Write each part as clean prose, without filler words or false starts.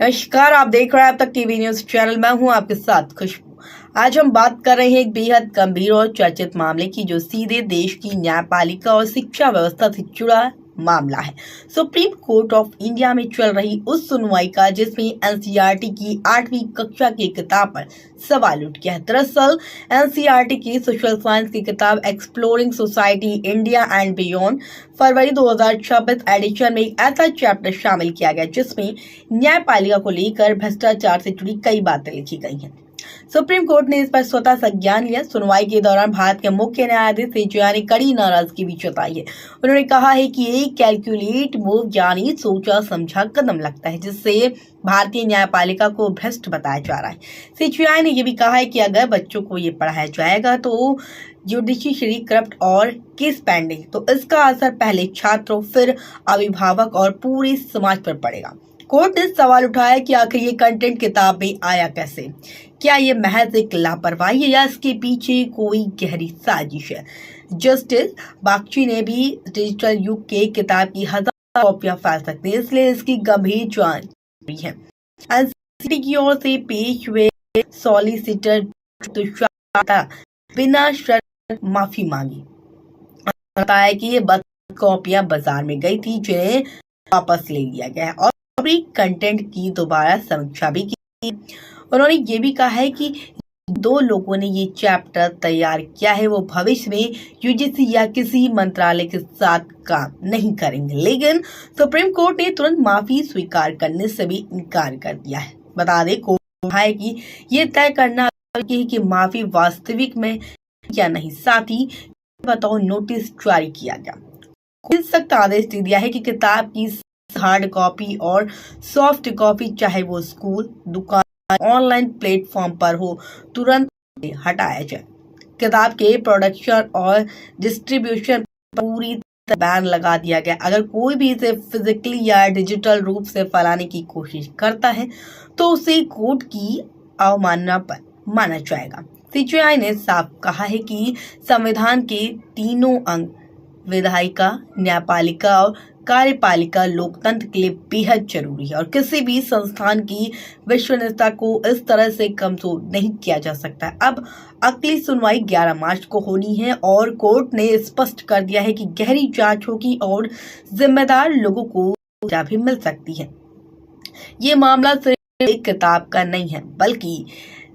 नमस्कार, आप देख रहे हैं अब तक टीवी न्यूज चैनल। मैं हूं आपके साथ खुशबू। आज हम बात कर रहे हैं एक बेहद गंभीर और चर्चित मामले की, जो सीधे देश की न्यायपालिका और शिक्षा व्यवस्था से जुड़ा मामला है। सुप्रीम कोर्ट ऑफ इंडिया में चल रही उस सुनवाई का जिसमें एनसीईआरटी की 8वीं कक्षा की किताब पर सवाल उठ गया है। दरअसल एनसीईआरटी की सोशल साइंस की किताब exploring society India and beyond फरवरी 2026 एडिशन में एक ऐसा चैप्टर शामिल किया गया जिसमें न्यायपालिका को लेकर भ्रष्टाचार से जुड़ी कई बातें लिखी गई हैं। सुप्रीम कोर्ट ने इस पर स्वतः संज्ञान लिया। सुनवाई के दौरान भारत के मुख्य न्यायाधीश सीजेआई ने कड़ी नाराजगी भी जताई है। उन्होंने कहा है कि ये कैलकुलेट मूव यानी सोचा समझा कदम लगता है, जिससे भारतीय न्यायपालिका को भ्रष्ट बताया जा रहा है। सीजेआई ने यह भी कहा है कि अगर बच्चों को ये पढ़ाया जाएगा तो जुडिशरी करप्ट और केस पेंडिंग, तो इसका असर पहले छात्रों, फिर अभिभावक और पूरे समाज पर पड़ेगा। कोर्ट ने सवाल उठाया कि आखिर ये कंटेंट किताब में आया कैसे? क्या ये महज एक लापरवाही है या इसके पीछे कोई गहरी साजिश है? जस्टिस बागची ने भी डिजिटल युग के किताब की 1000 कॉपियां फैल सकती है, इसलिए इसकी गंभीर जांच हुई है। एनसीईआरटी की ओर से पेश हुए सॉलिसिटर बिना शर्त माफी मांगी। बताया कि ये 32 कॉपियां बाजार में गई थी, जिन्हें वापस ले लिया गया है और कंटेंट की दोबारा समीक्षा भी की। उन्होंने ये भी कहा है कि दो लोगों ने ये चैप्टर तैयार किया है, वो भविष्य में यूजीसी या किसी मंत्रालय के साथ काम नहीं करेंगे। लेकिन सुप्रीम कोर्ट ने तुरंत माफी स्वीकार करने से भी इनकार कर दिया है। बता दें, कोर्ट कहा है कि ये तय करना है कि माफी वास्तविक में या नहीं। साथ ही बताओ नोटिस जारी किया गया। सख्त आदेश दे दिया है कि किताब की हार्ड कॉपी और सॉफ्ट कॉपी, चाहे वो स्कूल, दुकान, ऑनलाइन प्लेटफॉर्म पर हो, तुरंत हटाया जाए। किताब के प्रोडक्शन और डिस्ट्रीब्यूशन पर पूरी तरह बैन लगा दिया गया। अगर कोई भी इसे फिजिकली या डिजिटल रूप से फैलाने की कोशिश करता है तो उसे कोर्ट की अवमानना पर माना जाएगा। सीजेआई ने साफ कहा है कि संविधान के तीनों अंग, विधायिका, न्यायपालिका और कार्यपालिका, लोकतंत्र के लिए बेहद जरूरी है और किसी भी संस्थान की विश्वसनीयता को इस तरह से कमजोर नहीं किया जा सकता है। अब अगली सुनवाई 11 मार्च को होनी है और कोर्ट ने स्पष्ट कर दिया है कि गहरी जांच होगी और जिम्मेदार लोगों को सजा भी मिल सकती है। ये मामला सिर्फ एक किताब का नहीं है, बल्कि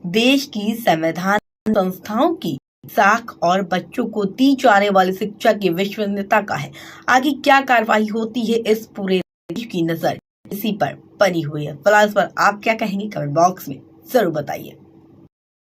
देश की संवैधानिक संस्थाओं की साख और बच्चों को दी जाने वाली शिक्षा की विश्वसनीयता का है। आगे क्या कार्रवाई होती है, इस पूरे देश की नजर इसी पर बनी हुई है। फिलहाल इस पर आप क्या कहेंगे? कमेंट बॉक्स में जरूर बताइए।